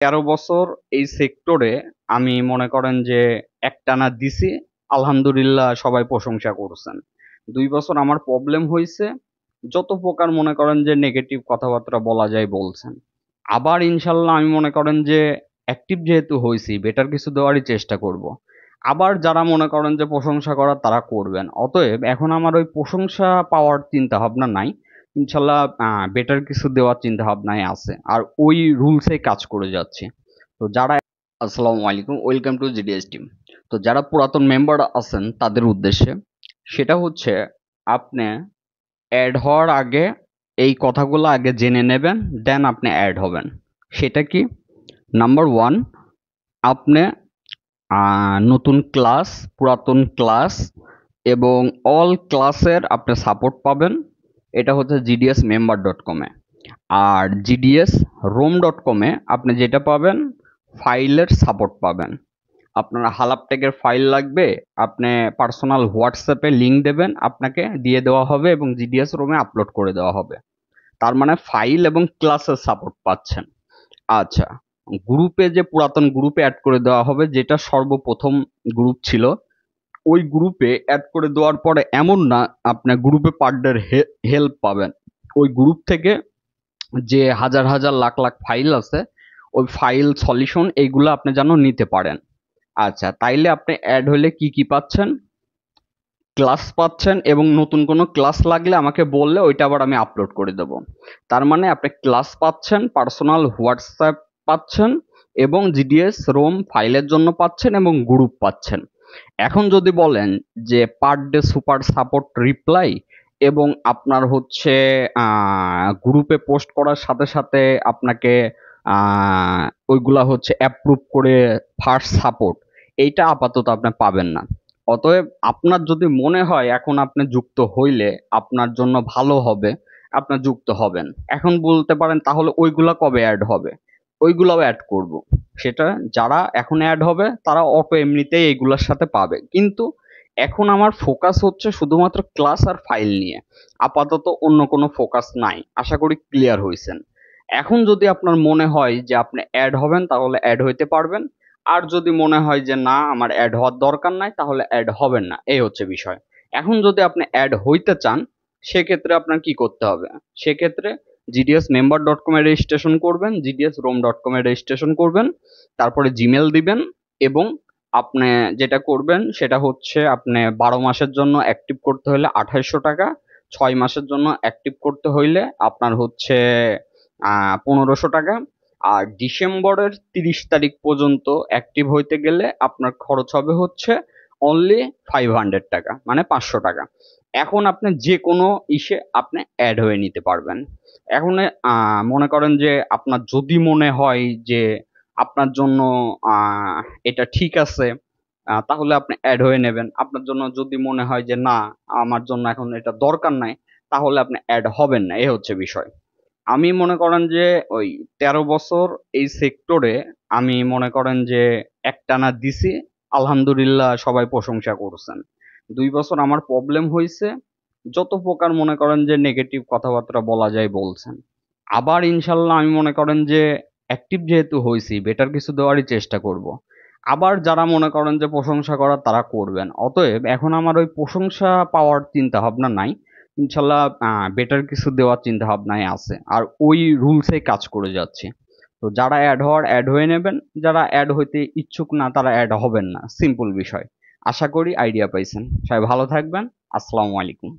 13 বছর এই সেক্টরে আমি মনে করেন যে একটানা দিছি, আলহামদুলিল্লাহ সবাই প্রশংসা করছেন। 2 বছর আমার প্রবলেম হয়েছে, যত প্রকার মনে করেন যে নেগেটিভ কথাবার্তা বলা যায় বলছেন। আবার ইনশাল্লাহ আমি মনে করেন যে অ্যাক্টিভ যেহেতু হয়েছি, বেটার কিছু দেওয়ারই চেষ্টা করব। আবার যারা মনে করেন যে প্রশংসা করার তারা করবেন, অতএব এখন আমার ওই প্রশংসা পাওয়ার চিন্তা ভাবনা নাই। ইনশাল্লাহ বেটার কিছু দেওয়ার চিন্তা ভাবনায় আছে, আর ওই রুলসে কাজ করে যাচ্ছে। তো যারা আসসালামু আলাইকুম, ওয়েলকাম টু জিডিএস টিম। তো যারা পুরাতন মেম্বার আছেন তাদের উদ্দেশ্যে সেটা হচ্ছে, আপনি অ্যাড হওয়ার আগে এই কথাগুলো আগে জেনে নেবেন, দেন আপনি অ্যাড হবেন। সেটা কি? নাম্বার ওয়ান, আপনি নতুন ক্লাস, পুরাতন ক্লাস এবং অল ক্লাসের আপনি সাপোর্ট পাবেন। এটা হচ্ছে জিডিএস মেম্বার ডট কমে। আর জিডিএস রোম ডট কমে আপনি যেটা পাবেন, ফাইলের সাপোর্ট পাবেন। আপনার হালাপটেকের ফাইল লাগবে, আপনি পার্সোনাল হোয়াটসঅ্যাপে লিঙ্ক দেবেন, আপনাকে দিয়ে দেওয়া হবে এবং জিডিএস রোমে আপলোড করে দেওয়া হবে। তার মানে ফাইল এবং ক্লাসের সাপোর্ট পাচ্ছেন। আচ্ছা, গ্রুপে যে পুরাতন গ্রুপে অ্যাড করে দেওয়া হবে, যেটা সর্বপ্রথম গ্রুপ ছিল, ওই গ্রুপে অ্যাড করে দেওয়ার পরে এমন না আপনার গ্রুপে পার ডে হেল্প পাবেন। ওই গ্রুপ থেকে যে হাজার হাজার লাখ লাখ ফাইল আছে, ওই ফাইল সলিউশন এইগুলো আপনি যেন নিতে পারেন। আচ্ছা, তাইলে আপনি অ্যাড হলে কি কি পাচ্ছেন? ক্লাস পাচ্ছেন, এবং নতুন কোনো ক্লাস লাগলে আমাকে বললে ওইটা আবার আমি আপলোড করে দেব। তার মানে আপনি ক্লাস পাচ্ছেন, পার্সোনাল হোয়াটসঅ্যাপ পাচ্ছেন, এবং জিডিএস রোম ফাইলের জন্য পাচ্ছেন, এবং গ্রুপ পাচ্ছেন। এখন যদি বলেন যে per day super support reply, এবং আপনার হচ্ছে গ্রুপে পোস্ট করার সাথে সাথে আপনাকে ওইগুলা হচ্ছে অ্যাপ্রুভ করে ফার্স্ট সাপোর্ট, এইটা আপাতত আপনি পাবেন না। অতএব আপনার যদি মনে হয় এখন আপনি যুক্ত হইলে আপনার জন্য ভালো হবে, আপনার যুক্ত হবেন। এখন বলতে পারেন তাহলে ওইগুলা কবে অ্যাড হবে? ওইগুলাও অ্যাড করব। সেটা যারা এখন অ্যাড হবে তারা অটো এমনিতেই এইগুলোর সাথে পাবে, কিন্তু এখন আমার ফোকাস হচ্ছে শুধুমাত্র ক্লাস আর ফাইল নিয়ে। আপাতত অন্য কোনো ফোকাস নাই। আশা করি ক্লিয়ার হয়েছেন। এখন যদি আপনার মনে হয় যে আপনি অ্যাড হবেন তাহলে অ্যাড হইতে পারবেন, আর যদি মনে হয় যে না আমার অ্যাড হওয়ার দরকার নাই তাহলে অ্যাড হবেন না, এই হচ্ছে বিষয়। এখন যদি আপনি অ্যাড হইতে চান, সেক্ষেত্রে আপনার কি করতে হবে? সেক্ষেত্রে জিডিএস মেম্বার ডট কমে রেজিস্ট্রেশন করবেন, জিডিএস রোম ডট কমে রেজিস্ট্রেশন করবেন, তারপরে জিমেল দিবেন, এবং আপনি যেটা করবেন সেটা হচ্ছে আপনি 12 মাসের জন্য অ্যাক্টিভ করতে হলে 2800 টাকা, 6 মাসের জন্য অ্যাক্টিভ করতে হইলে আপনার হচ্ছে 1500 টাকা, আর ডিসেম্বরের 30 তারিখ পর্যন্ত অ্যাক্টিভ হইতে গেলে আপনার খরচ হবে হচ্ছে অনলি 500 টাকা, মানে 500 টাকা। এখন আপনি যে কোনো ইসে আপনি অ্যাড হয়ে নিতে পারবেন। এখন মনে করেন যে আপনার যদি মনে হয় যে আপনার জন্য আহ, এটা ঠিক আছে, তাহলে আপনি অ্যাড হয়ে নেবেন। আপনার জন্য যদি মনে হয় যে না, আমার জন্য এখন এটা দরকার নাই, তাহলে আপনি অ্যাড হবেন না, এই হচ্ছে বিষয়। আমি মনে করেন যে ওই 13 বছর এই সেক্টরে আমি মনে করেন যে একটানা দিছি, আলহামদুলিল্লাহ সবাই প্রশংসা করছেন। 2 বছর আমার প্রবলেম হয়েছে, যত প্রকার মনে করেন যে নেগেটিভ কথাবার্তা বলা যায় বলছেন। আবার ইনশাল্লাহ আমি মনে করেন যে অ্যাক্টিভ যেহেতু হয়েছি, বেটার কিছু দেওয়ারই চেষ্টা করব। আবার যারা মনে করেন যে প্রশংসা করার তারা করবেন, অতএব এখন আমার ওই প্রশংসা পাওয়ার চিন্তা ভাবনা নাই। ইনশাল্লাহ বেটার কিছু দেওয়ার চিন্তা ভাবনায় আছে, আর ওই রুলসে কাজ করে যাচ্ছে। তো যারা অ্যাড হওয়ার অ্যাড হয়ে নেবেন, যারা অ্যাড হইতে ইচ্ছুক না তারা অ্যাড হবেন না, সিম্পল বিষয়। আশা করি আইডিয়া পাইছেন। সবাই ভালো থাকবেন। আসসালামু আলাইকুম।